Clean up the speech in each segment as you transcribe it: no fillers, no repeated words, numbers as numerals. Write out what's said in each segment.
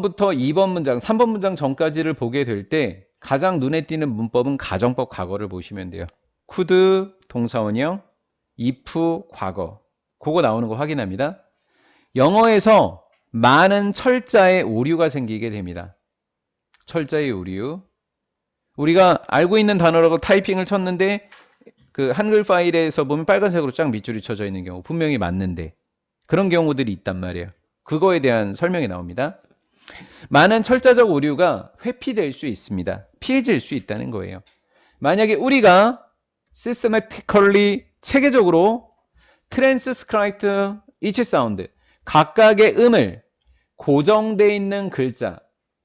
1번부터 2번 문장, 3번 문장 전까지를 보게 될 때 가장 눈에 띄는 문법은 가정법 과거를 보시면 돼요. could 동사원형, if 과거. 그거 나오는 거 확인합니다. 영어에서 많은 철자의 오류가 생기게 됩니다. 철자의 오류. 우리가 알고 있는 단어라고 타이핑을 쳤는데 그 한글 파일에서 보면 빨간색으로 쫙 밑줄이 쳐져 있는 경우 분명히 맞는데 그런 경우들이 있단 말이에요. 그거에 대한 설명이 나옵니다. 많은 철자적 오류가 회피될 수 있습니다. 피해질 수 있다는 거예요. 만약에 우리가 systematically 체계적으로 transcribed each sound 각각의 음을 고정되어 있는 글자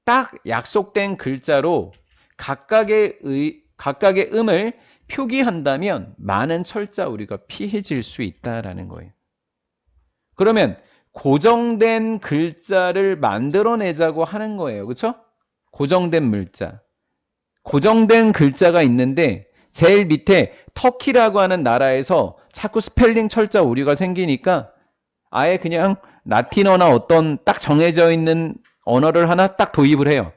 딱 약속된 글자로 각각의 음을 표기한다면 많은 철자 오류가 피해질 수 있다라는 거예요. 그러면 고정된 글자를 만들어내자고 하는 거예요. 그렇죠? 고정된 물자. 고정된 글자가 있는데 제일 밑에 터키라고 하는 나라에서 자꾸 스펠링 철자 오류가 생기니까 아예 그냥 라틴어나 어떤 딱 정해져 있는 언어를 하나 딱 도입을 해요.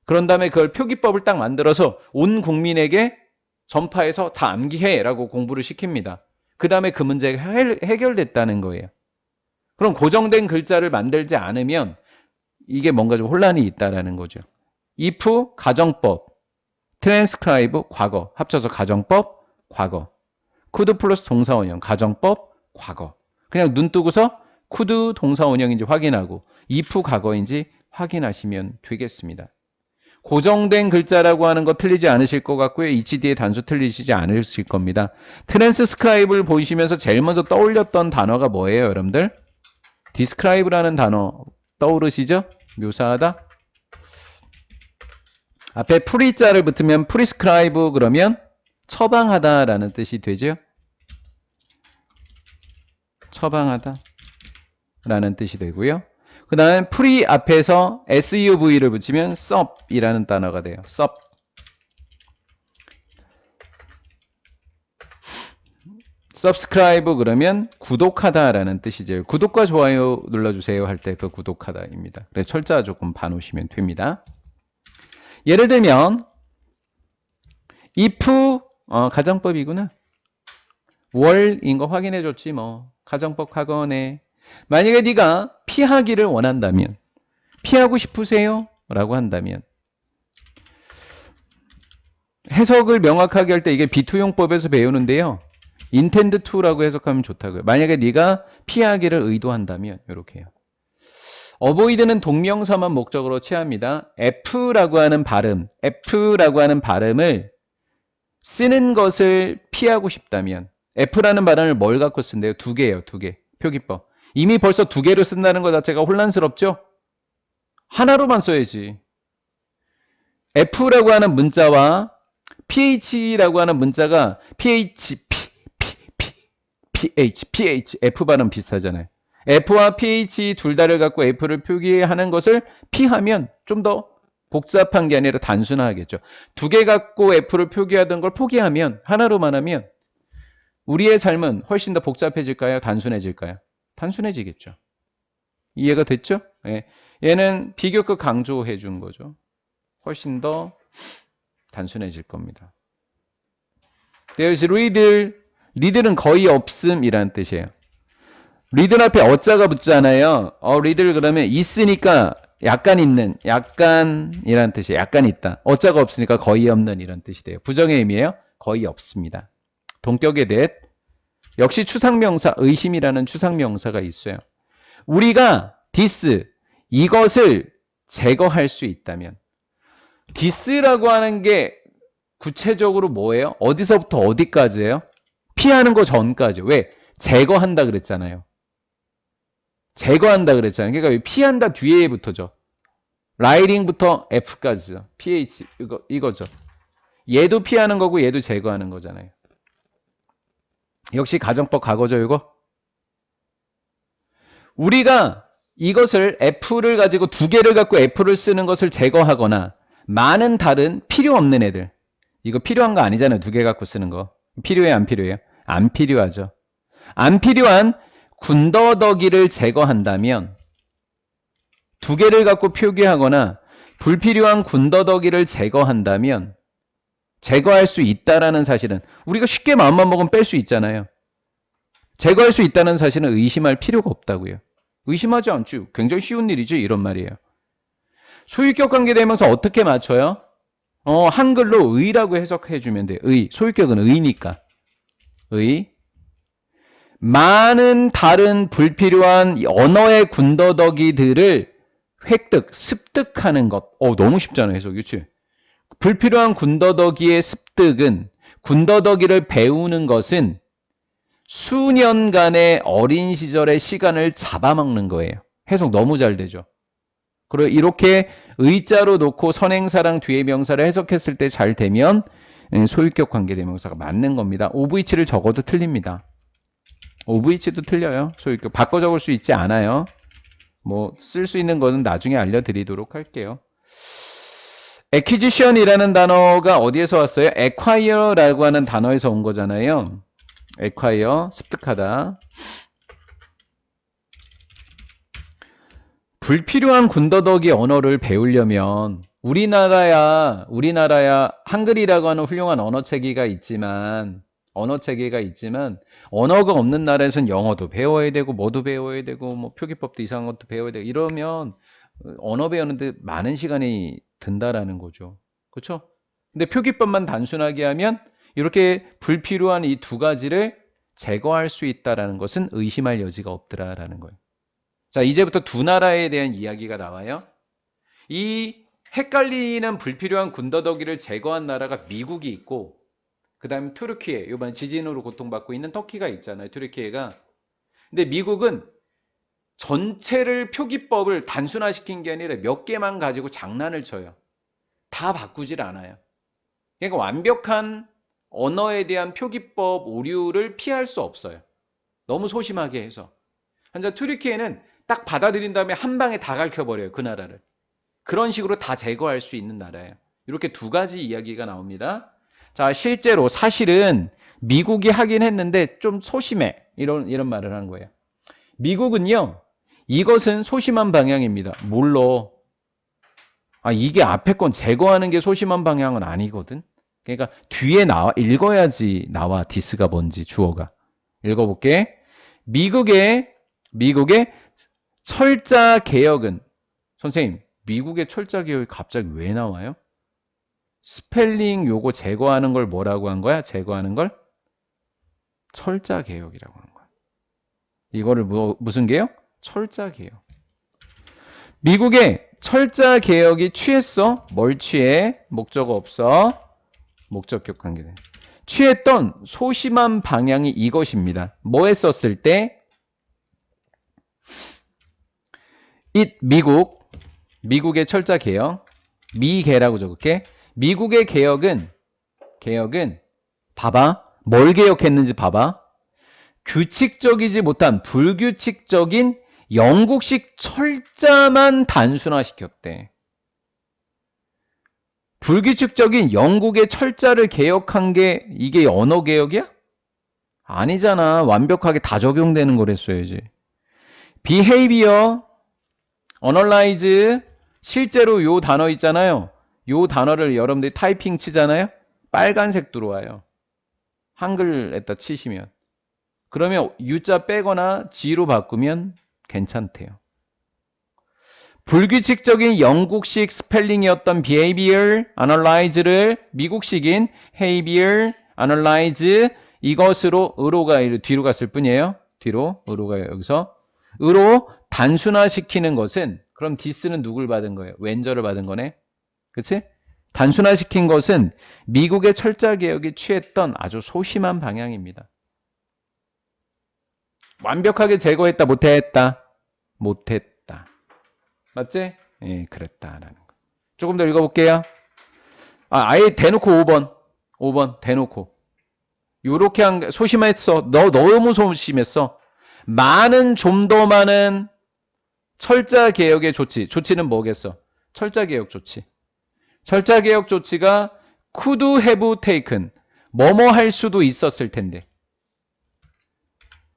그런 다음에 그걸 표기법을 딱 만들어서 온 국민에게 전파해서 다 암기해라고 공부를 시킵니다. 그 다음에 그 문제가 해결됐다는 거예요. 그럼 고정된 글자를 만들지 않으면 이게 뭔가 좀 혼란이 있다라는 거죠. if 가정법, transcribe 과거, 합쳐서 가정법, 과거. could 플러스 동사원형, 가정법, 과거. 그냥 눈 뜨고서 could 동사원형인지 확인하고 if 과거인지 확인하시면 되겠습니다. 고정된 글자라고 하는 거 틀리지 않으실 것 같고요. HD의 단수 틀리시지 않으실 겁니다. 트랜스크라이브를 보시면서 제일 먼저 떠올렸던 단어가 뭐예요, 여러분들? describe라는 단어 떠오르시죠? 묘사하다. 앞에 프리자를 붙으면 prescribe 그러면 처방하다라는 뜻이 되죠. 처방하다 라는 뜻이 되고요. 그 다음에 pre 앞에서 SUV를 붙이면 sub이라는 단어가 돼요. sub. subscribe 그러면 구독하다라는 뜻이죠. 구독과 좋아요 눌러주세요 할 때 그 구독하다입니다. 그래서 철자 조금 봐놓으시면 됩니다. 예를 들면 if 가정법이구나. 월인 거 확인해 줬지 뭐. 가정법 학원에 만약에 네가 피하기를 원한다면 피하고 싶으세요? 라고 한다면 해석을 명확하게 할 때 이게 비투용법에서 배우는데요. intend to라고 해석하면 좋다고요. 만약에 네가 피하기를 의도한다면 이렇게요. avoid는 동명사만 목적으로 취합니다. F라고 하는 발음을 쓰는 것을 피하고 싶다면 F라는 발음을 뭘 갖고 쓴대요? 두 개예요. 두 개. 표기법. 이미 벌써 두 개로 쓴다는 것 자체가 혼란스럽죠? 하나로만 써야지. F라고 하는 문자와 PH라고 하는 문자가 PH, F 발음 비슷하잖아요. F와 PH 둘 다를 갖고 F를 표기하는 것을 P하면 좀 더 복잡한 게 아니라 단순하겠죠. 두 개 갖고 F를 표기하던 걸 포기하면 하나로만 하면 우리의 삶은 훨씬 더 복잡해질까요? 단순해질까요? 단순해지겠죠. 이해가 됐죠? 예. 얘는 비교급 강조해 준 거죠. 훨씬 더 단순해질 겁니다. There's 리들은 거의 없음이라는 뜻이에요. 리들 앞에 어자가 붙잖아요. 리들 그러면 있으니까 약간 있는, 약간이라는 뜻이에요. 약간 있다. 어자가 없으니까 거의 없는 이런 뜻이 돼요. 부정의 의미예요. 거의 없습니다. 동격의 that. 역시 추상명사, 의심이라는 추상명사가 있어요. 우리가 this, 이것을 제거할 수 있다면 this라고 하는 게 구체적으로 뭐예요? 어디서부터 어디까지예요? 피하는 거 전까지. 왜? 제거한다 그랬잖아요. 제거한다 그랬잖아요. 그러니까 왜 피한다 뒤에 붙어죠. 라이딩부터 F까지죠. PH 이거죠. 얘도 피하는 거고 얘도 제거하는 거잖아요. 역시 가정법 과거죠, 이거. 우리가 이것을 F를 가지고 두 개를 갖고 F를 쓰는 것을 제거하거나 많은 다른 필요 없는 애들. 이거 필요한 거 아니잖아요. 두 개 갖고 쓰는 거. 필요해요, 안 필요해요? 안 필요하죠. 안 필요한 군더더기를 제거한다면 두 개를 갖고 표기하거나 불필요한 군더더기를 제거한다면 제거할 수 있다라는 사실은 우리가 쉽게 마음만 먹으면 뺄 수 있잖아요. 제거할 수 있다는 사실은 의심할 필요가 없다고요. 의심하지 않죠. 굉장히 쉬운 일이죠. 이런 말이에요. 소유격 관계대명사 어떻게 맞춰요? 한글로 의라고 해석해 주면 돼요. 의. 소유격은 의니까. 의. 많은 다른 불필요한 언어의 군더더기들을 획득, 습득하는 것. 너무 쉽잖아요. 해석이. 그치? 불필요한 군더더기의 습득은 군더더기를 배우는 것은 수년간의 어린 시절의 시간을 잡아먹는 거예요. 해석 너무 잘 되죠. 그리고 이렇게 의자로 놓고 선행사랑 뒤에 명사를 해석했을 때 잘 되면 소유격 관계대명사가 맞는 겁니다. OVH를 적어도 틀립니다. OVH도 틀려요. 소유격 바꿔 적을 수 있지 않아요. 뭐 쓸 수 있는 거는 나중에 알려드리도록 할게요. acquisition이라는 단어가 어디에서 왔어요? acquire라고 하는 단어에서 온 거잖아요. acquire, 습득하다. 불필요한 군더더기 언어를 배우려면 우리나라야 한글이라고 하는 훌륭한 언어체계가 있지만 언어가 없는 나라에서는 영어도 배워야 되고 뭐도 배워야 되고 뭐 표기법도 이상한 것도 배워야 되고 이러면 언어 배우는데 많은 시간이 든다라는 거죠. 그렇죠? 근데 표기법만 단순하게 하면 이렇게 불필요한 이 두 가지를 제거할 수 있다라는 것은 의심할 여지가 없더라라는 거예요. 자, 이제부터 두 나라에 대한 이야기가 나와요. 이 헷갈리는 불필요한 군더더기를 제거한 나라가 미국이 있고 그 다음에 투르키예, 이번에 지진으로 고통받고 있는 터키가 있잖아요. 투르키예가. 근데 미국은 전체를 표기법을 단순화시킨 게 아니라 몇 개만 가지고 장난을 쳐요. 다 바꾸질 않아요. 그러니까 완벽한 언어에 대한 표기법 오류를 피할 수 없어요. 너무 소심하게 해서. 한자 투르키예는 딱 받아들인 다음에 한 방에 다 가르쳐버려요. 그 나라를. 그런 식으로 다 제거할 수 있는 나라예요. 이렇게 두 가지 이야기가 나옵니다. 자, 실제로 사실은 미국이 하긴 했는데 좀 소심해. 이런 말을 하는 거예요. 미국은요. 이것은 소심한 방향입니다. 몰라. 이게 앞에 건 제거하는 게 소심한 방향은 아니거든. 그러니까 뒤에 읽어야지 나와 디스가 뭔지 주어가. 읽어볼게. 미국의 철자 개혁은 선생님 미국의 철자 개혁이 갑자기 왜 나와요? 스펠링 요거 제거하는 걸 뭐라고 한 거야? 제거하는 걸 철자 개혁이라고 하는 거야. 이거를 무슨 개혁? 철자 개혁. 미국의 철자 개혁이 취했어? 뭘 취해? 목적어 없어. 목적격 관계돼. 취했던 소심한 방향이 이것입니다. 뭐 했었을 때? 미국의 철자 개혁, 미개라고 적을게. 미국의 개혁은 봐봐. 뭘 개혁했는지 봐봐. 규칙적이지 못한 불규칙적인 영국식 철자만 단순화시켰대. 불규칙적인 영국의 철자를 개혁한 게 이게 언어 개혁이야? 아니잖아. 완벽하게 다 적용되는 거랬어야지. behavior, analyze, 실제로 요 단어 있잖아요. 요 단어를 여러분들이 타이핑 치잖아요. 빨간색 들어와요. 한글에다 치시면. 그러면 U자 빼거나 G로 바꾸면 괜찮대요. 불규칙적인 영국식 스펠링이었던 behavior, analyze를 미국식인 behavior, analyze 이것으로 의로가 뒤로 갔을 뿐이에요. 뒤로 의로가 여기서 의로 단순화시키는 것은 그럼 this는 누굴 받은 거예요? 웬저를 받은 거네. 그치? 단순화시킨 것은 미국의 철자 개혁이 취했던 아주 소심한 방향입니다. 완벽하게 제거했다, 못했다? 못했다. 맞지? 예, 그랬다라는 거. 조금 더 읽어볼게요. 아예 대놓고 5번 대놓고. 요렇게 한 게 소심했어. 너 너무 소심했어. 좀 더 많은 철자 개혁의 조치. 조치는 뭐겠어? 철자 개혁 조치. 철자 개혁 조치가 could have taken. 뭐뭐 할 수도 있었을 텐데.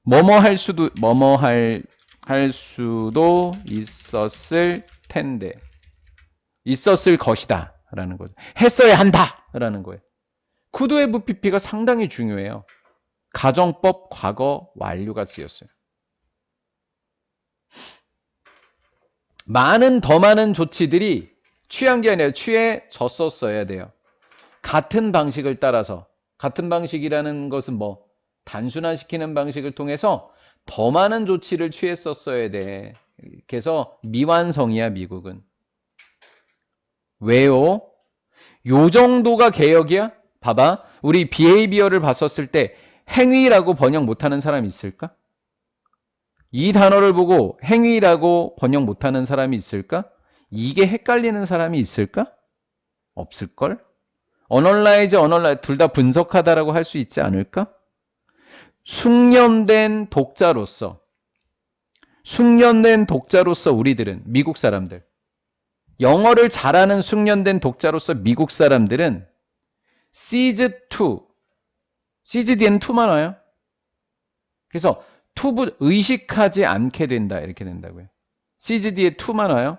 뭐뭐 할 수도 있었을 텐데, 있었을 것이다 라는 거죠. 했어야 한다 라는 거예요. could have pp가 상당히 중요해요. 가정법 과거 완료가 쓰였어요. 더 많은 조치들이 취한 게 아니라 취해졌었어야 돼요. 같은 방식을 따라서. 같은 방식이라는 것은 뭐 단순화시키는 방식을 통해서 더 많은 조치를 취했었어야 돼. 그래서 미완성이야, 미국은. 왜요? 요 정도가 개혁이야? 봐봐. 우리 behavior를 봤었을 때 행위라고 번역 못하는 사람이 있을까? 이 단어를 보고 행위라고 번역 못하는 사람이 있을까? 이게 헷갈리는 사람이 있을까? 없을걸? 어널라이즈, 둘 다 분석하다라고 할 수 있지 않을까? 숙련된 독자로서 우리들은, 미국 사람들, 영어를 잘하는 숙련된 독자로서 미국 사람들은 시즈 뒤에는 to만 와요. 그래서 의식하지 않게 된다, 이렇게 된다고요. 시즈 뒤에 to만 와요.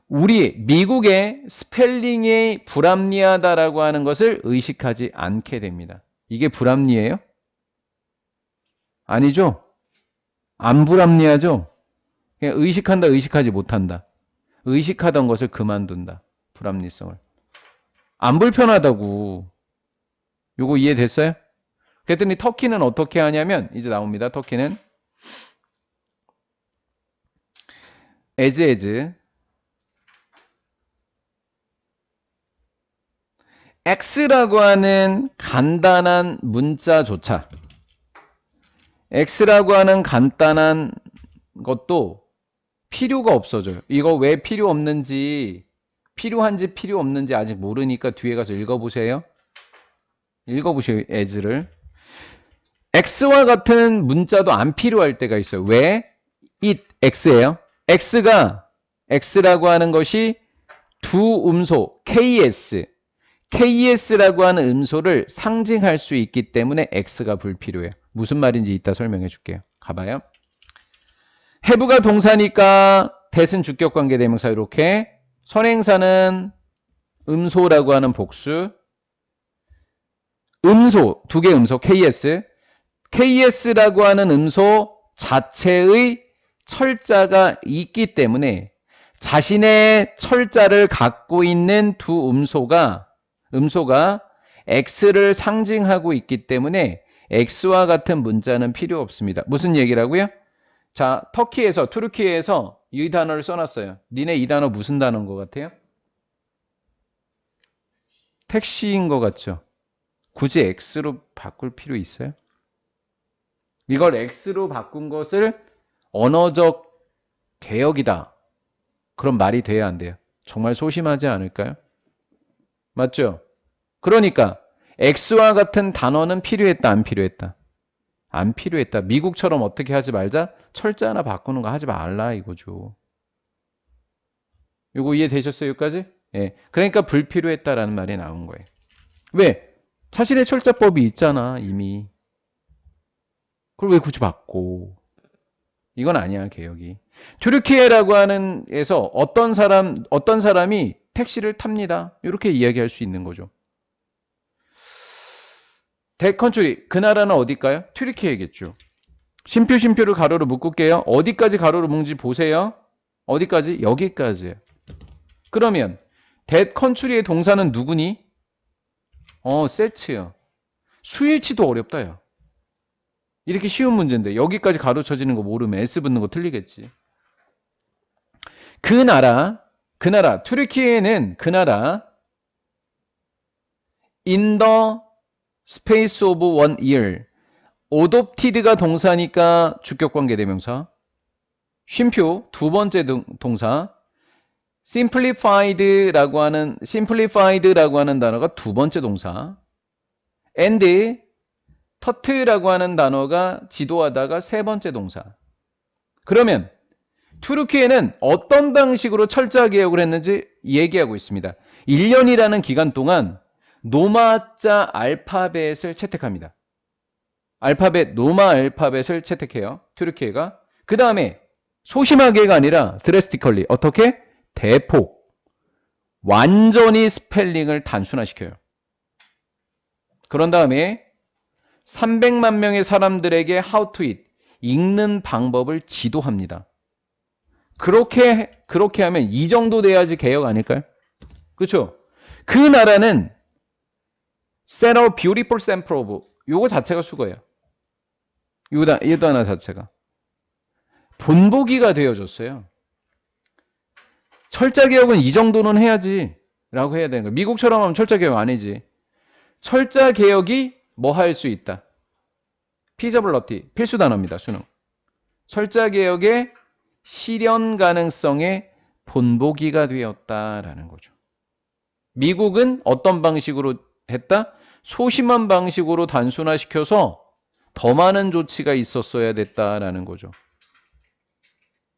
우리 미국의 스펠링이 불합리하다라고 하는 것을 의식하지 않게 됩니다. 이게 불합리해요? 아니죠? 안 불합리하죠? 그냥 의식한다, 의식하지 못한다. 의식하던 것을 그만둔다. 불합리성을. 안 불편하다고. 요거 이해됐어요? 그랬더니 터키는 어떻게 하냐면, 이제 나옵니다. 터키는 as X라고 하는 간단한 문자조차, X라고 하는 간단한 것도 필요가 없어져요. 이거 왜 필요 없는지, 필요한지 필요 없는지 아직 모르니까 뒤에 가서 읽어보세요. 읽어보세요, as를. X와 같은 문자도 안 필요할 때가 있어요. 왜? it, X예요. X라고 하는 것이 두 음소, KS라고 하는 음소를 상징할 수 있기 때문에 X가 불필요해요. 무슨 말인지 이따 설명해 줄게요. 가봐요. have가 동사니까 that은 주격관계 대명사 이렇게, 선행사는 음소라고 하는 복수, 음소, 두 개의 음소, KS라고 하는 음소 자체의 철자가 있기 때문에 자신의 철자를 갖고 있는 두 음소가 X를 상징하고 있기 때문에 X와 같은 문자는 필요 없습니다. 무슨 얘기라고요? 자, 투르키에서 이 단어를 써놨어요. 니네 이 단어 무슨 단어인 것 같아요? 택시인 것 같죠? 굳이 X로 바꿀 필요 있어요? 이걸 X로 바꾼 것을 언어적 개혁이다. 그런 말이 돼야 안 돼요. 정말 소심하지 않을까요? 맞죠? 그러니까 X와 같은 단어는 필요했다, 안 필요했다? 안 필요했다. 미국처럼 어떻게 하지 말자? 철자 하나 바꾸는 거 하지 말라 이거죠. 이거 이해되셨어요, 여기까지? 예. 그러니까 불필요했다라는 말이 나온 거예요. 왜? 자신의 철자법이 있잖아, 이미. 그걸 왜 굳이 바꿔? 이건 아니야, 개혁이. 튀르키예라고 하는 에서 어떤 사람이 택시를 탑니다. 이렇게 이야기할 수 있는 거죠. 대컨트리, 그 나라는 어딜까요? 튀르키예겠죠. 심표를 가로로 묶을게요. 어디까지 가로로 묶는지 보세요. 어디까지? 여기까지예요. 그러면 대컨트리의 동사는 누구니? set요. 수일치도 어렵다, 야. 이렇게 쉬운 문제인데 여기까지 가로 쳐지는 거 모르면 S 붙는 거 틀리겠지. 그 나라, 튀르키예는 그 나라 in the space of 1 year. adopted가 동사니까 주격관계 대명사. 쉼표 두 번째 동사. simplified라고 하는 단어가 두 번째 동사. and 터트라고 하는 단어가 지도하다가 세 번째 동사. 그러면 튀르키예는 어떤 방식으로 철자 개혁을 했는지 얘기하고 있습니다. 1년이라는 기간 동안 노마자 알파벳을 채택합니다. 노마 알파벳을 채택해요. 튀르키예가. 그 다음에 소심하게가 아니라 drastically. 어떻게? 대폭. 완전히 스펠링을 단순화시켜요. 그런 다음에 300만 명의 사람들에게 how to eat, 읽는 방법을 지도합니다. 그렇게 하면 이 정도 돼야지 개혁 아닐까요? 그렇죠? 그 나라는 set a beautiful sample of, 요거 자체가 수거예요. 이 단어 자체가. 본보기가 되어줬어요. 철자개혁은 이 정도는 해야지 라고 해야 되는 거예요. 미국처럼 하면 철자개혁 아니지. 철자개혁이 뭐 할 수 있다. feasibility, 필수 단어입니다. 수능. 철자개혁의 실현 가능성의 본보기가 되었다라는 거죠. 미국은 어떤 방식으로 했다? 소심한 방식으로 단순화시켜서 더 많은 조치가 있었어야 됐다라는 거죠.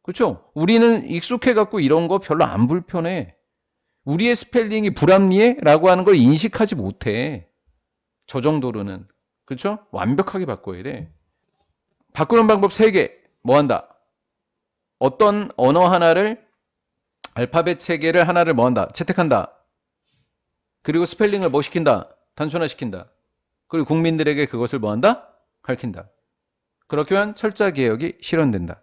그렇죠? 우리는 익숙해갖고 이런 거 별로 안 불편해. 우리의 스펠링이 불합리해? 라고 하는 걸 인식하지 못해. 저 정도로는. 그렇죠? 완벽하게 바꿔야 돼. 바꾸는 방법 3개. 뭐 한다? 어떤 언어 하나를, 알파벳 체계를 하나를 뭐 한다? 채택한다. 그리고 스펠링을 뭐 시킨다? 단순화시킨다. 그리고 국민들에게 그것을 뭐 한다? 가르친다. 그렇게 하면 철자개혁이 실현된다.